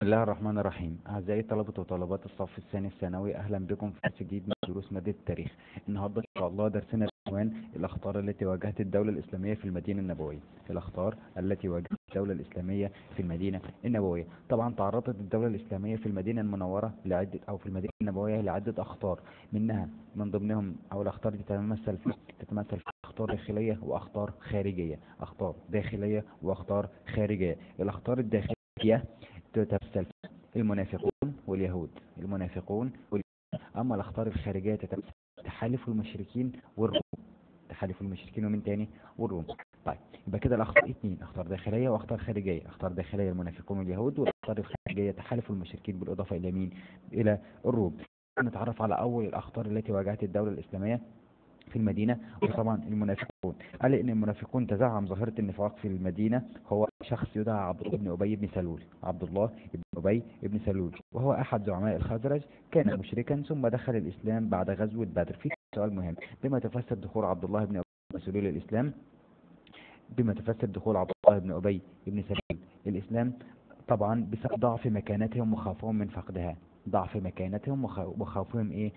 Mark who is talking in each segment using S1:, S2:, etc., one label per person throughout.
S1: الله الرحمن الرحيم. أعزائي طلبة وطالبات الصف الثاني الثانوي، أهلا بكم في درس جديد من دروس مادة التاريخ. النهاردة إن شاء الله درسنا بعنوان الأخطار التي واجهت الدولة الإسلامية في المدينة النبوية. الأخطار التي واجهت الدولة الإسلامية في المدينة النبوية. طبعا تعرضت الدولة الإسلامية في المدينة المنورة في المدينة النبوية لعدة أخطار، منها من ضمنهم أو الأخطار دي تتمثل في أخطار داخلية وأخطار خارجية. أخطار داخلية وأخطار خارجية. الأخطار الداخلية تتمثل في المنافقون واليهود. أما الأخطار الخارجية تتمثل في تحالف المشركين والروم. تحالف المشركين ومن تاني والروم. طيب، يبقى كده الأخطار اتنين: أخطار داخلية وأخطار خارجية. أخطار داخلية المنافقون واليهود، والأخطار الخارجية تحالف المشركين بالإضافة إلى مين؟ إلى الروم. نتعرف على أول الأخطار التي واجهت الدولة الإسلامية في المدينة، وطبعا المنافقون. قال ان المنافقون تزعم ظاهرة النفاق في المدينة هو شخص يدعى عبد الله بن أبي بن سلول. عبد الله بن أبي بن سلول، وهو أحد زعماء الخزرج. كان مشركا ثم دخل الإسلام بعد غزوة بدر. في سؤال مهم: بما تفسر دخول عبد الله بن أبي بن سلول الإسلام؟ بما تفسر دخول عبد الله بن أبي بن سلول الإسلام؟ طبعا بسبب ضعف مكانتهم وخوفهم من فقدها. ضعف مكانتهم وخوفهم ايه؟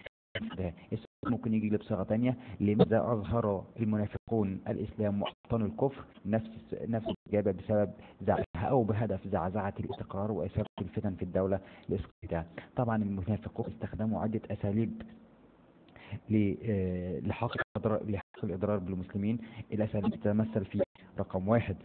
S1: ده السؤال ممكن يجي بصيغة تانية: لماذا أظهر المنافقون الإسلام وأبطنوا الكفر؟ نفس الإجابة: بسبب زعزعة أو بهدف زعزعة الاستقرار وإثارة الفتن في الدولة الإسلامية. طبعا المنافقون استخدموا عدة أساليب لحق الإضرار بالمسلمين. الأساليب تتمثل في: رقم واحد،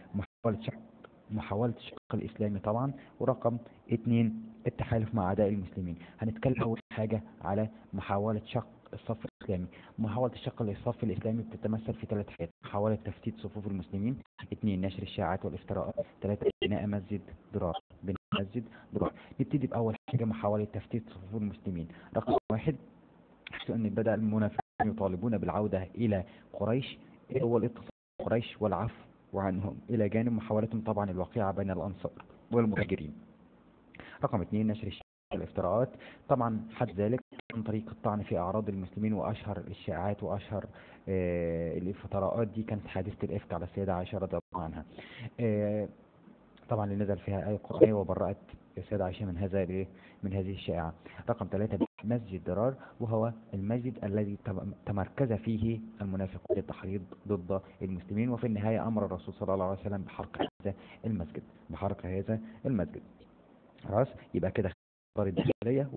S1: محاولة الشق الإسلامي طبعا. ورقم اتنين، التحالف مع أعداء المسلمين. هنتكلم أول حاجة على محاولة شق الصف الإسلامي. محاولة الشق للصف الإسلامي بتتمثل في ثلاث حاجات: محاولة تفتيت صفوف المسلمين، اثنين، نشر الشائعات والافتراءات، ثلاثة، بناء مسجد ضرار. نبتدي بأول حاجة: محاولة تفتيت صفوف المسلمين. رقم واحد، حيث أن بدأ المنافقون يطالبون بالعودة إلى قريش، والاتصال بقريش والعفو عنهم، إلى جانب محاولتهم طبعا الواقعة بين الأنصار والمهاجرين. رقم اثنين، نشر الشائعات والافتراءات. طبعا حد ذلك عن طريق الطعن في أعراض المسلمين، وأشهر الشائعات وأشهر الافتراءات دي كانت حادثة الإفك على السيدة عائشة رضي الله عنها. آه، طبعا اللي نزل فيها آية قرآنية وبرأت السيدة عائشة من هذه الشائعة. رقم ثلاثة، مسجد ضرار، وهو المسجد الذي تمركز فيه المنافقون للتحريض ضد المسلمين، وفي النهاية أمر الرسول صلى الله عليه وسلم بحرق هذا المسجد. خلاص، يبقى كده الأخطار الداخلية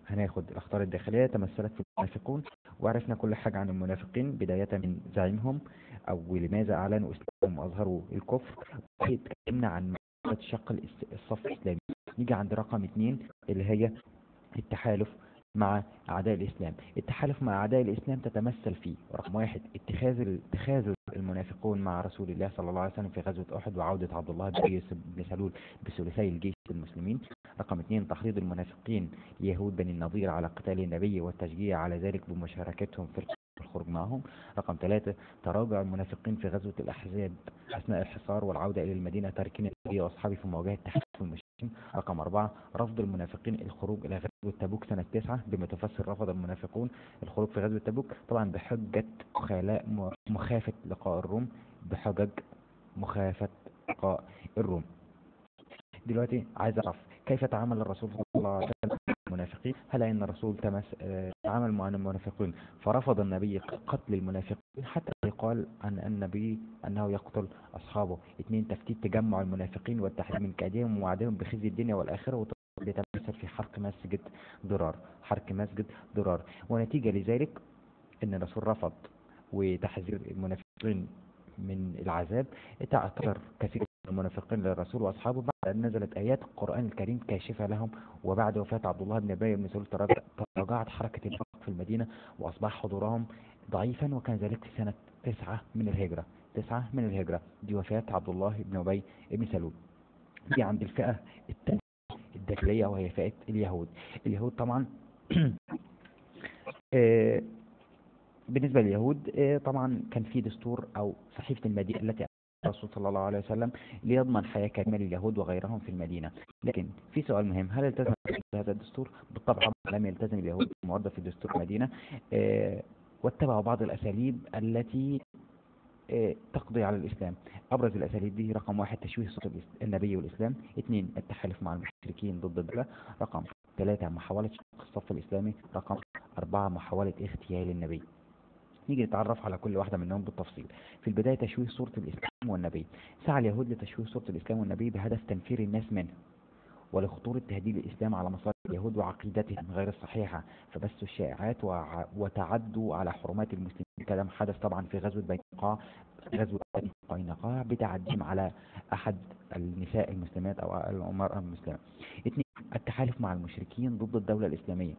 S1: هناخد الأخطار الداخلية تمثلت في المنافقون، وعرفنا كل حاجة عن المنافقين بداية من زعيمهم أو لماذا أعلنوا إسلامهم وأظهروا الكفر، واتكلمنا عن محاولة شق الصف الإسلامي. نيجي عند رقم اتنين اللي هي التحالف مع أعداء الإسلام. التحالف مع أعداء الإسلام تتمثل في: رقم واحد، اتخاذ المنافقون مع رسول الله صلى الله عليه وسلم في غزوة أحد، وعودة عبد الله بن سلول بثلثي الجيش المسلمين. رقم اثنين، تحريض المنافقين يهود بني النضير على قتال النبي والتشجيع على ذلك بمشاركتهم في الخروج معهم. رقم ثلاثة، تراجع المنافقين في غزوة الأحزاب أثناء الحصار والعودة إلى المدينة تاركين النبي وأصحابه في مواجهة تحالف المشركين. رقم أربعة، رفض المنافقين الخروج إلى غزوة تبوك سنة 9. بما تفسر رفض المنافقون الخروج في غزوة تبوك؟ طبعا بحجة مخافة لقاء الروم. بحجج مخافة لقاء الروم. دلوقتي عايز أعرف كيف تعامل الرسول صلى الله عليه وسلم مع المنافقين. هل أن الرسول تعامل مع المنافقين فرفض النبي قتل المنافقين حتى يقال عن النبي أنه يقتل أصحابه؟ اثنين، تفتيت تجمع المنافقين والتحذير من كيدهم ووعدهم بخزي الدنيا والآخرة، لتمثل في حرق مسجد ضرار. ونتيجة لذلك ان الرسول رفض وتحذير المنافقين من العذاب، تعتذر كثير من المنافقين للرسول واصحابه بعد ان نزلت ايات القران الكريم كاشفه لهم. وبعد وفاه عبد الله بن ابي بن سلول تراجعت حركه النفاق في المدينه، واصبح حضورهم ضعيفا، وكان ذلك في سنه 9 من الهجره. دي وفاه عبد الله بن ابي بن سلول. دي عند الفئه الثانيه الداخليه، وهي فئه اليهود طبعا. آه، بالنسبة لليهود طبعا كان في دستور أو صحيفة المدينة التي الرسول صلى الله عليه وسلم ليضمن حياة كريمة لليهود وغيرهم في المدينة. لكن في سؤال مهم: هل التزم بهذا الدستور؟ بالطبع لم يلتزم اليهود الموظف في دستور المدينة، واتبعوا بعض الأساليب التي تقضي على الإسلام. أبرز الأساليب دي: رقم واحد تشويه صورة النبي والإسلام. اثنين التحالف مع المشركين ضد الدولة. رقم ثلاثة محاولة شق الصف الإسلامي. رقم أربعة محاولة اغتيال النبي. نيجي نتعرف على كل واحدة منهم بالتفصيل. في البداية تشويه صورة الإسلام والنبي. سعى اليهود لتشويه صورة الإسلام والنبي بهدف تنفير الناس منه، ولخطورة تهديد الإسلام على مصالح اليهود وعقيدتهم غير الصحيحة، فبثوا الشائعات وتعدوا على حرمات المسلمين. كلام حدث طبعا في غزوة بني قينقاع بتعديهم على أحد النساء المسلمات أو المرأة المسلمة. اثنين التحالف مع المشركين ضد الدولة الإسلامية.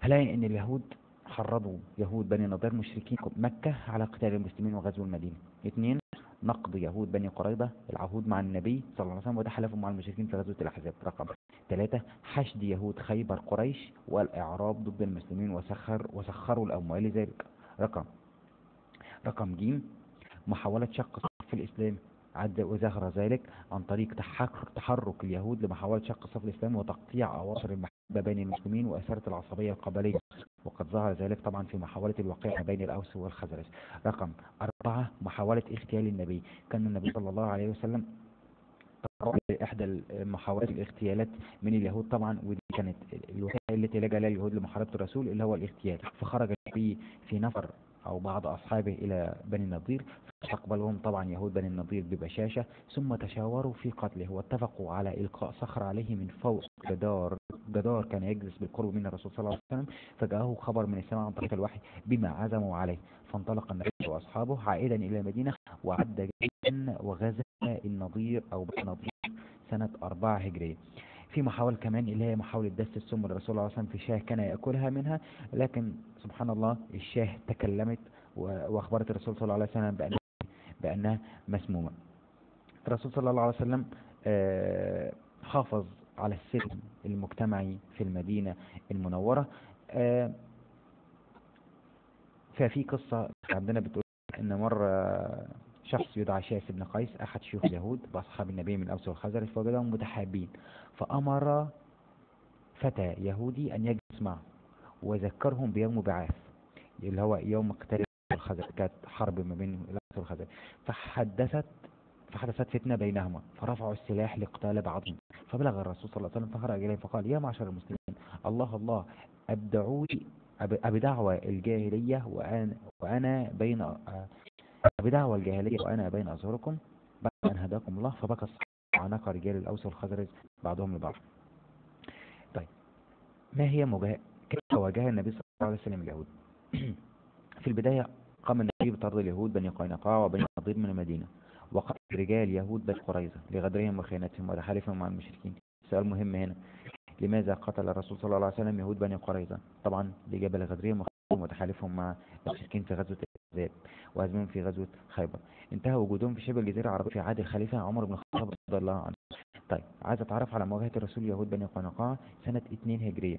S1: هلاقي أن اليهود حرضوا يهود بني نضير مشركين مكة على قتال المسلمين وغزو المدينة. اثنين نقض يهود بني قريظة العهود مع النبي صلى الله عليه وسلم وتحالفوا مع المشركين في غزوة الأحزاب. رقم ثلاثة حشد يهود خيبر قريش والإعراب ضد المسلمين وسخروا الأموال لذلك. رقم ج محاولة شق الصف الإسلامي. وظهر ذلك عن طريق تحرك اليهود لمحاولة شق الصف الإسلامي وتقطيع أواصر المحبة بين المسلمين وإثارة العصبية القبلية، وقد ظهر ذلك طبعا في محاولة الوقيعة بين الأوس والخزرج. رقم أربعة محاولة اغتيال النبي. كان النبي صلى الله عليه وسلم إحدى محاولات الاغتيالات من اليهود طبعا، ودي كانت الوسائل التي لجأ لها اليهود لمحاربة الرسول اللي هو الاغتيال. فخرج النبي في نفر أو بعض أصحابه إلى بني النضير، فاستقبلهم طبعا يهود بني النضير ببشاشة، ثم تشاوروا في قتله واتفقوا على إلقاء صخر عليه من فوق جدار كان يجلس بالقرب من الرسول صلى الله عليه وسلم. فجاءه خبر من السماء عن طريق الوحي بما عزموا عليه، فانطلق النبي وأصحابه عائدا إلى المدينة وعد جيشا وغزا النضير أو بني النضير سنة 4 هجرية. في محاولة كمان اللي هي محاولة دس السم للرسول صلى الله عليه وسلم في شاه كان يأكلها منها، لكن سبحان الله الشاه تكلمت وأخبرت الرسول صلى الله عليه وسلم بأنها مسمومة. الرسول صلى الله عليه وسلم حافظ على السلم المجتمعي في المدينة المنورة. ففي قصة عندنا بتقول إن مرة شخص يدعى شاس بن قيس أحد شيوخ اليهود بأصحاب النبي من الأوس والخزرج، فوجدهم متحابين، فأمر فتى يهودي أن يجلس معه وذكرهم بيوم بعاث اللي هو يوم قتال الخزرج، كانت حرب ما بين الأوس والخزرج. فحدثت فتنة بينهما، فرفعوا السلاح لقتال بعضهم. فبلغ الرسول صلى الله عليه وسلم فخرج إليه فقال: يا معشر المسلمين، الله أبدعوني بدعوى الجاهلية وأنا بين بدعوى الجاهلية وأنا بين أظهركم بعد أن هداكم الله. فبكى الصحابة وعناق رجال الأوس والخزرج بعضهم لبعض. طيب، ما هي كيف واجه النبي صلى الله عليه وسلم اليهود؟ في البداية قام النبي بطرد اليهود بني قينقاع وبني النضير من المدينة، وقتل رجال يهود بني قريظة لغدرهم وخيانتهم وتحالفهم مع المشركين. سؤال مهم هنا: لماذا قتل الرسول صلى الله عليه وسلم يهود بني قريظة؟ طبعا لإجابة لغدرهم وتحالفهم مع المشركين في غزوة الأحزاب وهزمهم في غزوة خيبر. انتهى وجودهم في شبه الجزيرة العربية في عهد الخليفة عمر بن الخطاب رضي الله عنه. طيب، عايز اتعرف على مواجهة الرسول يهود بني قينقاع سنة 2 هجرية.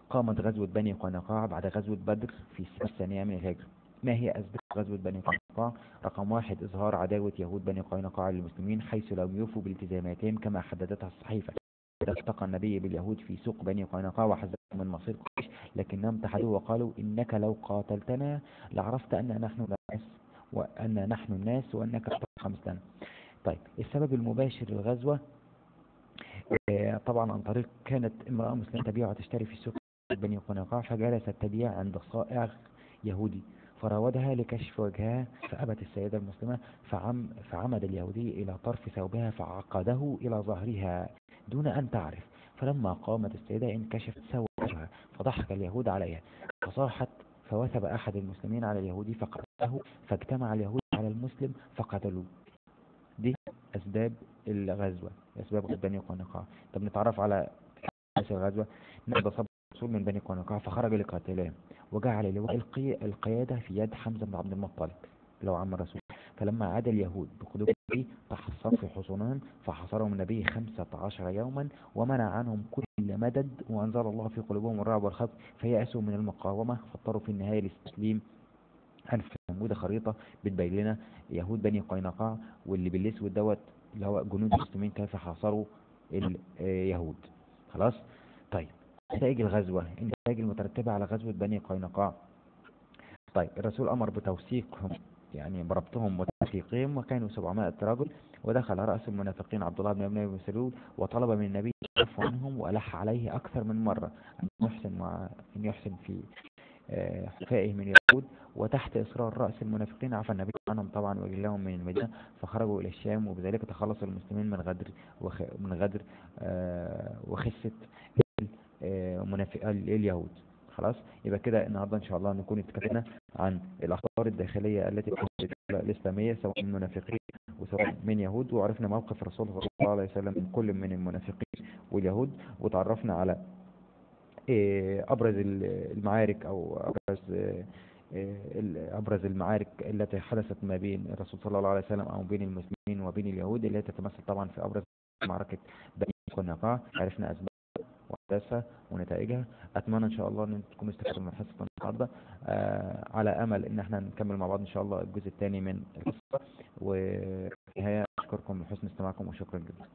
S1: قامت غزوة بني قينقاع بعد غزوة بدر في السنة الثانية من الهجرة. ما هي أسباب غزوة بني قينقاع؟ رقم واحد إظهار عداوة يهود بني قينقاع للمسلمين حيث لم يوفوا بالتزاماتهم كما حددتها الصحيفة. التقى النبي باليهود في سوق بني قينقاع وحذرهم من مصير قريش، لكنهم تحدوا وقالوا: إنك لو قاتلتنا لعرفت أن نحن الناس وأنك تبقى مثلنا. طيب، السبب المباشر للغزوة طبعا عن طريق كانت امرأة مسلمة تبيع وتشتري في سوق بني قينقاع، فجلست تبيع عند صائغ يهودي فراودها لكشف وجهها فأبت السيدة المسلمة، فعمد اليهودي إلى طرف ثوبها فعقده إلى ظهرها دون أن تعرف. فلما قامت السيدة انكشفت سوى وجهها فضحك اليهود عليها فصاحت، فوثب أحد المسلمين على اليهودي فقتله، فاجتمع اليهود على المسلم فقتلوه. دي أسباب الغزوة، أسباب بني قينقاع. طب نتعرف على أساس الغزوة. نقض صبر الرسول من بني قينقاع فخرج لقاتلهم، وجعل لواء القيادة في يد حمزة بن عبد المطلب اللي هو عم الرسول. فلما عاد اليهود بقلوب النبي تحصنوا في حصونهم فحصرهم النبي 15 يوما ومنع عنهم كل مدد، وأنزل الله في قلوبهم الرعب والخوف فيأسوا من المقاومة فاضطروا في النهاية للاستسليم. هنفهم موجودة خريطة بتبين لنا يهود بني قينقاع واللي بالاسود دوت اللي هو جنود المسلمين كيف حاصروا اليهود. خلاص. طيب، نتائج الغزوة، النتائج المترتبة على غزوة بني قينقاع. طيب، الرسول أمر بتوثيقهم يعني ضربتهم وتفريقهم، وكانوا 700 رجل. ودخل رأس المنافقين عبد الله بن أبي بن سلول وطلب من النبي العفو عنهم، وألح عليه أكثر من مرة أن يحسن في حفائه من اليهود. وتحت إصرار رأس المنافقين عفى النبي عنهم طبعا وجلاهم من المدينة، فخرجوا إلى الشام، وبذلك تخلص المسلمين من غدر من غدر وخسة اليهود. خلاص، يبقى كده النهارده ان شاء الله نكون اتكلمنا عن الاخبار الداخليه التي في الدوله الاسلاميه، سواء من منافقين وسواء من يهود، وعرفنا موقف الرسول صلى الله عليه وسلم من كل من المنافقين واليهود، وتعرفنا على ابرز المعارك، او ابرز المعارك التي حدثت ما بين الرسول صلى الله عليه وسلم او بين المسلمين وبين اليهود، اللي هي تتمثل طبعا في ابرز معركه بني قنقاع. عرفنا اسباب وأحداثها ونتائجها. أتمنى إن شاء الله أن تكونوا استفدتوا من حصة النهاردة، على أمل إن احنا نكمل مع بعض إن شاء الله الجزء الثاني من القصة. وفي النهاية أشكركم لحسن استماعكم، وشكرا جدا.